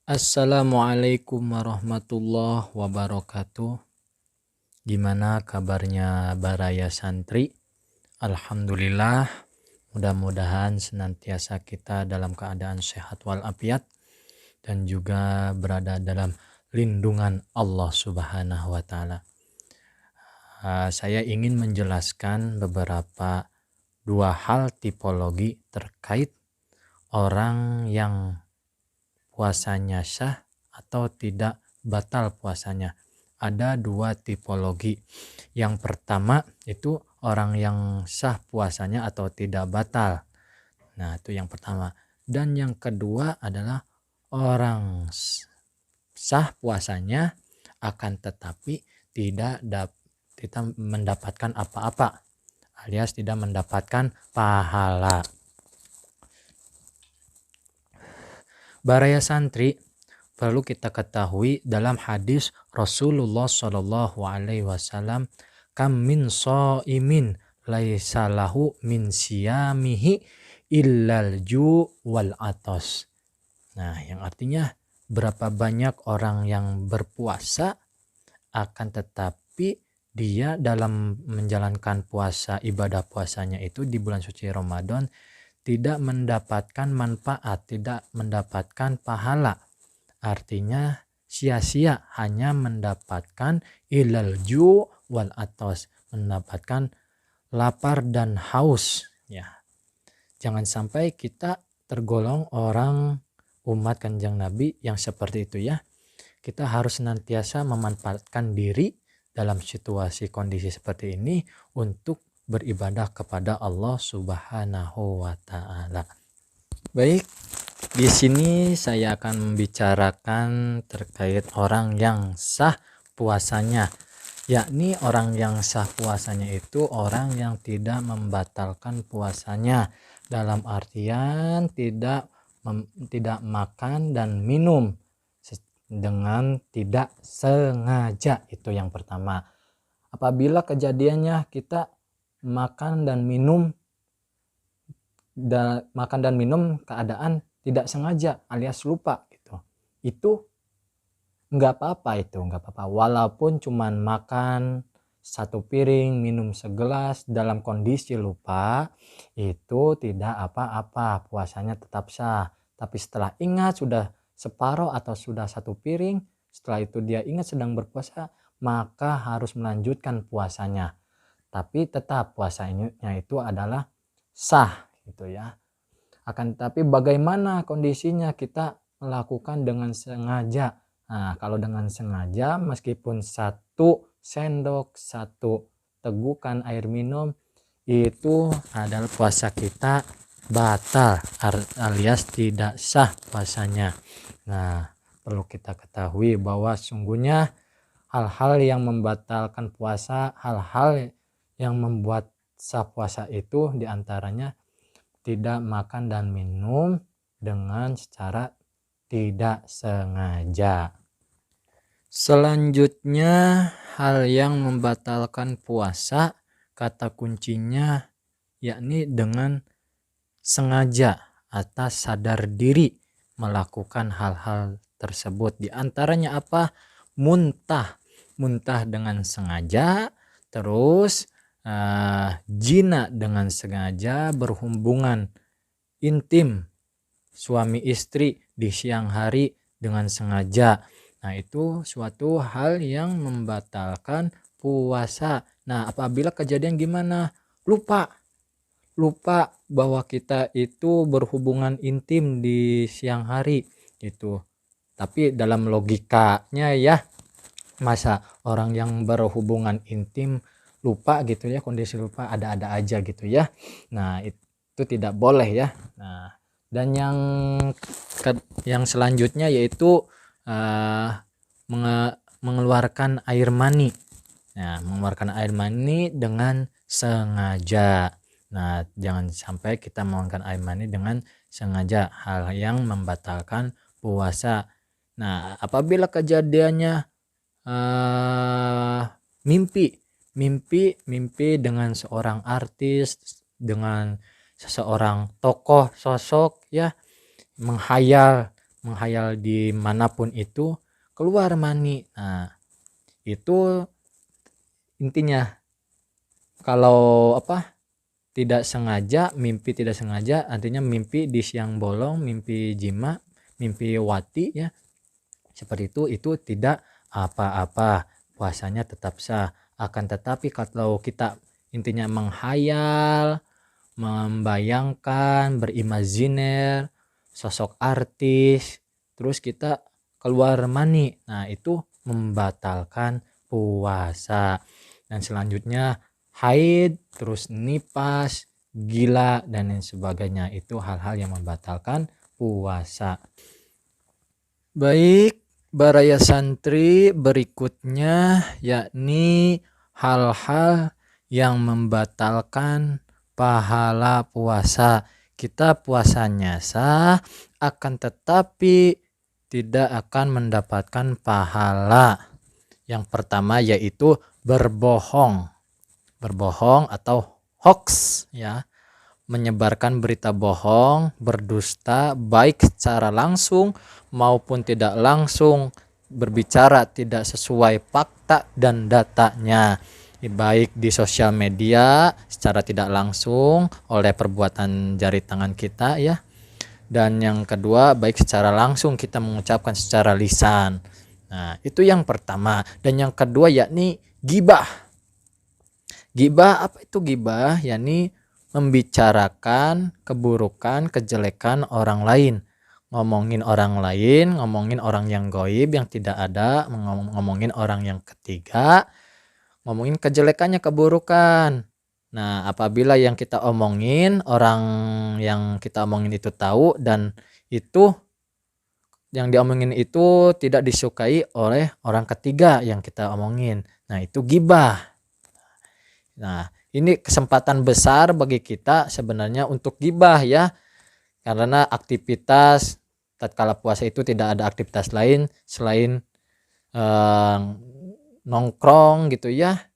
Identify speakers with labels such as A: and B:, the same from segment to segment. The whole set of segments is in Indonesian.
A: Assalamualaikum warahmatullahi wabarakatuh. Gimana kabarnya Baraya Santri? Alhamdulillah, mudah-mudahan senantiasa kita dalam keadaan sehat walafiat dan juga berada dalam lindungan Allah Subhanahu wa Ta'ala. Saya ingin menjelaskan beberapa dua hal tipologi terkait orang yang puasanya sah atau tidak batal puasanya. Ada dua tipologi. Yang pertama itu orang yang sah puasanya atau tidak batal. Nah, itu yang pertama. Dan yang kedua adalah orang sah puasanya akan tetapi tidak mendapatkan apa-apa, alias tidak mendapatkan pahala. Baraya Santri, perlu kita ketahui dalam hadis Rasulullah Shallallahu Alaihi Wasallam, kam min shaimin laisa lahu min siyamihi illal ju wal atos. Nah, yang artinya berapa banyak orang yang berpuasa akan tetapi dia dalam menjalankan puasa, ibadah puasanya itu di bulan suci Ramadan tidak mendapatkan manfaat, tidak mendapatkan pahala. Artinya sia-sia, hanya mendapatkan ilal ju wal atos, mendapatkan lapar dan haus. Ya, jangan sampai kita tergolong orang umat Kanjeng Nabi yang seperti itu ya. Kita harus senantiasa memanfaatkan diri dalam situasi kondisi seperti ini untuk beribadah kepada Allah Subhanahu wa Ta'ala. Baik, di sini saya akan membicarakan terkait orang yang sah puasanya, yakni orang yang sah puasanya itu orang yang tidak membatalkan puasanya, dalam artian tidak makan dan minum dengan tidak sengaja. Itu yang pertama. Apabila kejadiannya kita makan dan minum keadaan tidak sengaja alias lupa gitu, itu nggak apa-apa walaupun cuman makan satu piring, minum segelas dalam kondisi lupa, itu tidak apa-apa, puasanya tetap sah. Tapi setelah ingat sudah separuh atau sudah satu piring, setelah itu dia ingat sedang berpuasa, maka harus melanjutkan puasanya. Tapi tetap puasanya itu adalah sah gitu ya. Akan tetapi bagaimana kondisinya kita melakukan dengan sengaja. Nah, kalau dengan sengaja meskipun satu sendok, satu tegukan air minum, itu adalah puasa kita batal alias tidak sah puasanya. Nah, perlu kita ketahui bahwa sungguhnya hal-hal yang membatalkan puasa, hal-hal yang membuat sah puasa itu diantaranya tidak makan dan minum dengan secara tidak sengaja. Selanjutnya, hal yang membatalkan puasa, kata kuncinya yakni dengan sengaja atas sadar diri melakukan hal-hal tersebut. Di antaranya apa? Muntah dengan sengaja, terus jina dengan sengaja, berhubungan intim suami istri di siang hari dengan sengaja. Nah, itu suatu hal yang membatalkan puasa. Nah, apabila kejadian gimana? Lupa bahwa kita itu berhubungan intim di siang hari itu. Tapi dalam logikanya ya, masa orang yang berhubungan intim lupa gitu ya, kondisi lupa ada-ada aja gitu ya. Nah, itu tidak boleh ya. Nah, dan yang selanjutnya yaitu mengeluarkan air mani. Nah, mengeluarkan air mani dengan sengaja. Nah, jangan sampai kita mengeluarkan air mani dengan sengaja, hal yang membatalkan puasa. Nah, apabila kejadiannya mimpi dengan seorang artis, dengan seseorang tokoh sosok ya, menghayal menghayal di manapun itu keluar mani. Nah, itu intinya. Kalau mimpi tidak sengaja artinya mimpi di siang bolong, mimpi jima, mimpi wati ya. Seperti itu tidak apa-apa, puasanya tetap sah. Akan tetapi kalau kita intinya menghayal, membayangkan, berimajiner sosok artis, terus kita keluar mani, nah itu membatalkan puasa. Dan selanjutnya haid, terus nipas, gila, dan lain sebagainya, itu hal-hal yang membatalkan puasa. Baik, baraya santri, berikutnya yakni hal-hal yang membatalkan pahala puasa. Kita puasanya sah, akan tetapi tidak akan mendapatkan pahala. Yang pertama yaitu berbohong atau hoax ya, menyebarkan berita bohong, berdusta, baik secara langsung maupun tidak langsung, berbicara tidak sesuai fakta dan datanya, baik di sosial media secara tidak langsung oleh perbuatan jari tangan kita ya, dan yang kedua baik secara langsung kita mengucapkan secara lisan. Nah, itu yang pertama. Dan yang kedua yakni gibah. Gibah, apa itu gibah? Yakni membicarakan keburukan, kejelekan orang lain. Ngomongin orang lain, ngomongin orang yang gaib yang tidak ada, ngomongin orang yang ketiga, ngomongin kejelekannya, keburukan. Nah, apabila yang kita omongin, orang yang kita omongin itu tahu dan itu yang diomongin itu tidak disukai oleh orang ketiga yang kita omongin, nah itu gibah. Nah, ini kesempatan besar bagi kita sebenarnya untuk gibah ya, karena aktivitas tatkala puasa itu tidak ada aktivitas lain selain nongkrong gitu ya.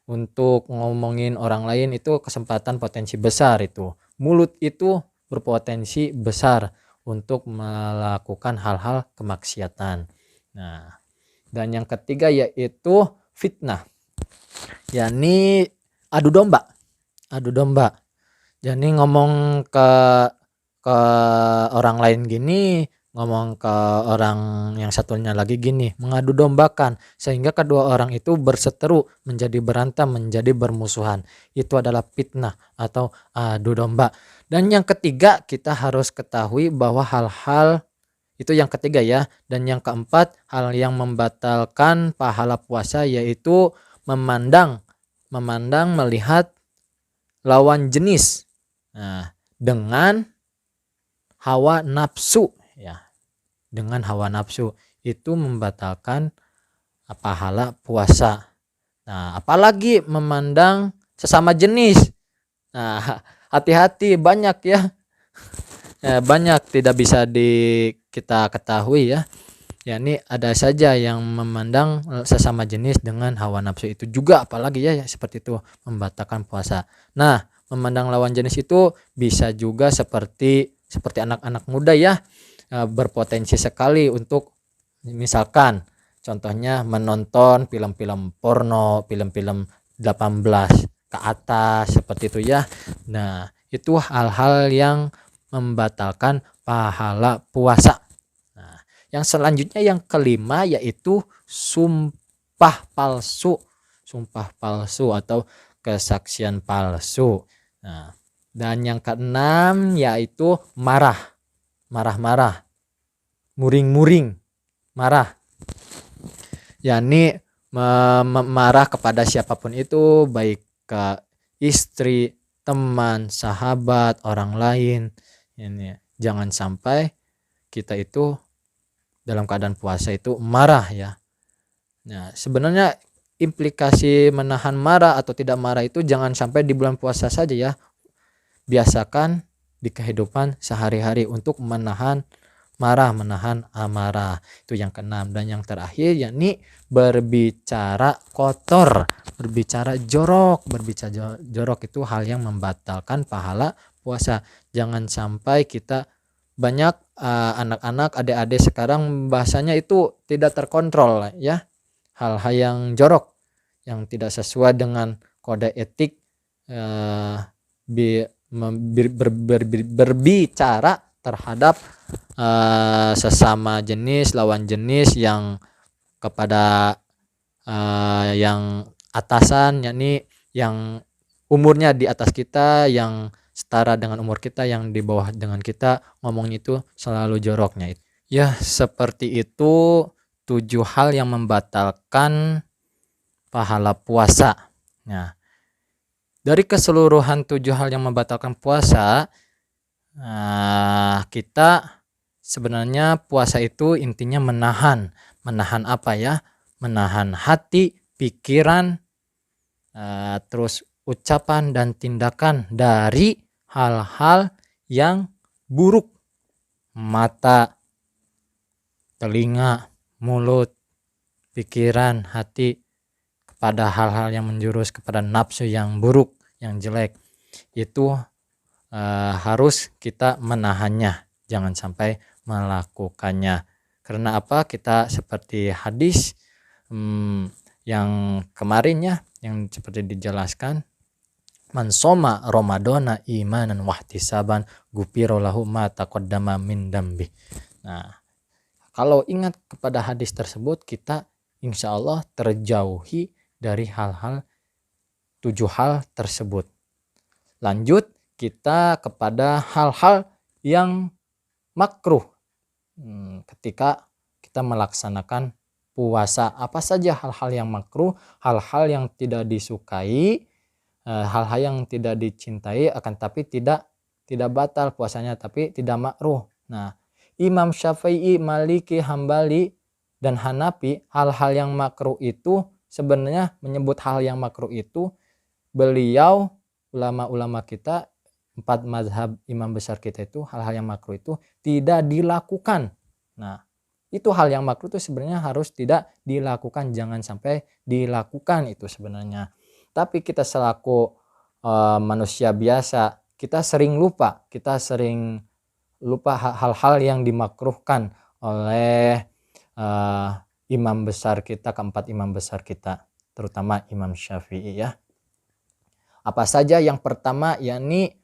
A: Untuk ngomongin orang lain itu kesempatan potensi besar itu. Mulut itu berpotensi besar untuk melakukan hal-hal kemaksiatan. Nah, dan yang ketiga yaitu fitnah, yakni adu domba. Jadi ngomong ke orang lain gini, ngomong ke orang yang satunya lagi gini, mengadu dombakan sehingga kedua orang itu berseteru, menjadi berantem, menjadi bermusuhan. Itu adalah fitnah atau adu domba. Dan yang ketiga kita harus ketahui bahwa hal-hal itu yang ketiga ya. Dan yang keempat hal yang membatalkan pahala puasa yaitu memandang melihat lawan jenis dengan hawa nafsu ya. Dengan hawa nafsu itu membatalkan pahala puasa. Nah, apalagi memandang sesama jenis. Nah, hati-hati, banyak ya. Banyak tidak bisa kita ketahui ya. Yakni ada saja yang memandang sesama jenis dengan hawa nafsu, itu juga apalagi ya seperti itu membatalkan puasa. Nah, memandang lawan jenis itu bisa juga seperti anak-anak muda ya, berpotensi sekali untuk misalkan contohnya menonton film-film porno, film-film 18 ke atas seperti itu ya. Nah, itu hal-hal yang membatalkan pahala puasa. Nah, yang selanjutnya yang kelima yaitu sumpah palsu atau kesaksian palsu. Nah, dan yang keenam yaitu marah, muring-muring, marah, yakni marah kepada siapapun itu, baik ke istri, teman, sahabat, orang lain. Ini jangan sampai kita itu dalam keadaan puasa itu marah ya. Nah, sebenarnya implikasi menahan marah atau tidak marah itu jangan sampai di bulan puasa saja ya. Biasakan di kehidupan sehari-hari untuk menahan marah, menahan amarah. Itu yang keenam. Dan yang terakhir yakni berbicara kotor, berbicara jorok. Jorok itu hal yang membatalkan pahala puasa. Jangan sampai kita banyak anak-anak, adik-adik sekarang bahasanya itu tidak terkontrol ya, hal-hal yang jorok yang tidak sesuai dengan kode etik berbicara terhadap sesama jenis, lawan jenis yang kepada yang atasan, yakni yang umurnya di atas kita, yang setara dengan umur kita, yang di bawah dengan kita, ngomongnya itu selalu joroknya. Ya, seperti itu 7 hal yang membatalkan pahala puasa. Nah, dari keseluruhan 7 hal yang membatalkan puasa, kita sebenarnya puasa itu intinya menahan apa ya? Menahan hati, pikiran, terus ucapan dan tindakan dari hal-hal yang buruk. Mata, telinga, mulut, pikiran, hati, kepada hal-hal yang menjurus kepada nafsu yang buruk, yang jelek. Itu harus kita menahannya, jangan sampai melakukannya. Karena apa? Kita seperti hadis yang kemarin ya, yang seperti dijelaskan, man soma ramadhana imanan wahtisaban ghufira lahu ma taqaddama min dambi. Nah, kalau ingat kepada hadis tersebut, kita insya Allah terjauhi dari hal-hal 7 hal tersebut. Lanjut kita kepada hal-hal yang makruh ketika kita melaksanakan puasa. Apa saja hal-hal yang makruh? Hal-hal yang tidak disukai, hal-hal yang tidak dicintai, akan tapi tidak batal puasanya, tapi tidak makruh. Nah, Imam Syafi'i, Maliki, Hambali, dan Hanafi, hal-hal yang makruh itu sebenarnya menyebut hal yang makruh itu, beliau ulama-ulama kita, 4 mazhab imam besar kita itu, hal-hal yang makruh itu tidak dilakukan. Nah, itu hal yang makruh itu sebenarnya harus tidak dilakukan, jangan sampai dilakukan itu sebenarnya. Tapi kita selaku manusia biasa, kita sering lupa hal-hal yang dimakruhkan oleh imam besar kita, keempat imam besar kita, terutama Imam Syafi'i ya. Apa saja? Yang pertama yakni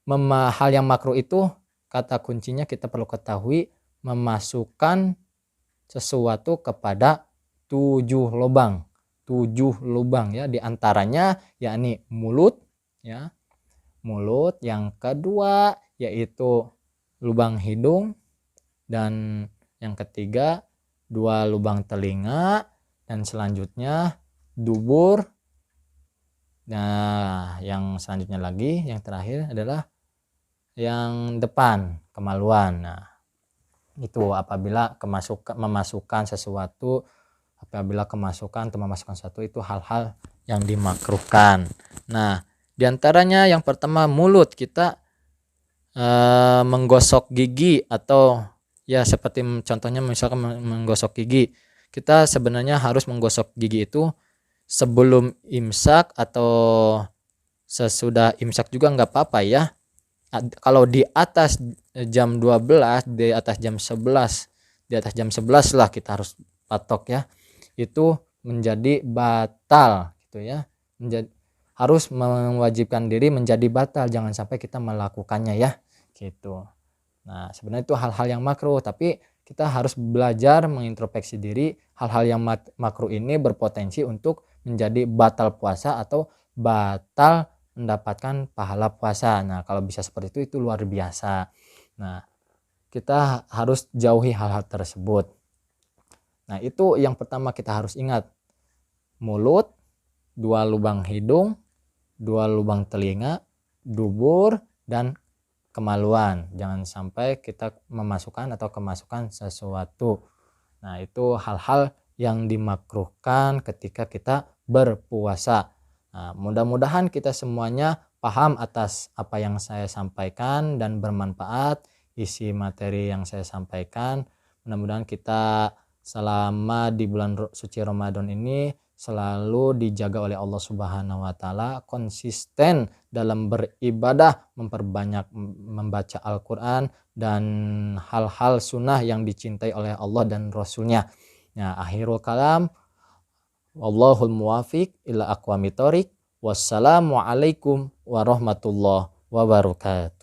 A: hal yang makruh itu, kata kuncinya kita perlu ketahui, memasukkan sesuatu kepada 7 lubang ya, diantaranya yakni mulut ya, mulut. Yang kedua yaitu lubang hidung, dan yang ketiga 2 lubang telinga, dan selanjutnya dubur. Nah, yang selanjutnya lagi, yang terakhir adalah yang depan, kemaluan. Nah, itu apabila memasukkan sesuatu itu hal-hal yang dimakruhkan. Nah, diantaranya yang pertama mulut, kita menggosok gigi, atau ya seperti contohnya misalkan menggosok gigi, kita sebenarnya harus menggosok gigi itu sebelum imsak atau sesudah imsak juga nggak apa-apa ya. Kalau di atas jam 12, di atas jam 11 lah kita harus patok ya, itu menjadi batal gitu ya, harus mewajibkan diri menjadi batal, jangan sampai kita melakukannya ya gitu. Nah, sebenarnya itu hal-hal yang makruh, tapi kita harus belajar mengintrospeksi diri. Hal-hal yang makruh ini berpotensi untuk menjadi batal puasa atau batal mendapatkan pahala puasa. Nah, kalau bisa seperti itu luar biasa. Nah, kita harus jauhi hal-hal tersebut. Nah, itu yang pertama kita harus ingat. Mulut, 2 lubang hidung, 2 lubang telinga, dubur, dan kemaluan. Jangan sampai kita memasukkan atau kemasukan sesuatu. Nah, itu hal-hal yang dimakruhkan ketika kita berpuasa. Nah, mudah-mudahan kita semuanya paham atas apa yang saya sampaikan dan bermanfaat isi materi yang saya sampaikan. Mudah-mudahan kita selama di bulan suci Ramadan ini selalu dijaga oleh Allah Subhanahu wa taala, konsisten dalam beribadah, memperbanyak membaca Al-Qur'an dan hal-hal sunnah yang dicintai oleh Allah dan Rasulnya. Nah, akhirul kalam, wallahul muwafiq ila aqwamit thoriq. Wassalamualaikum warahmatullahi wabarakatuh.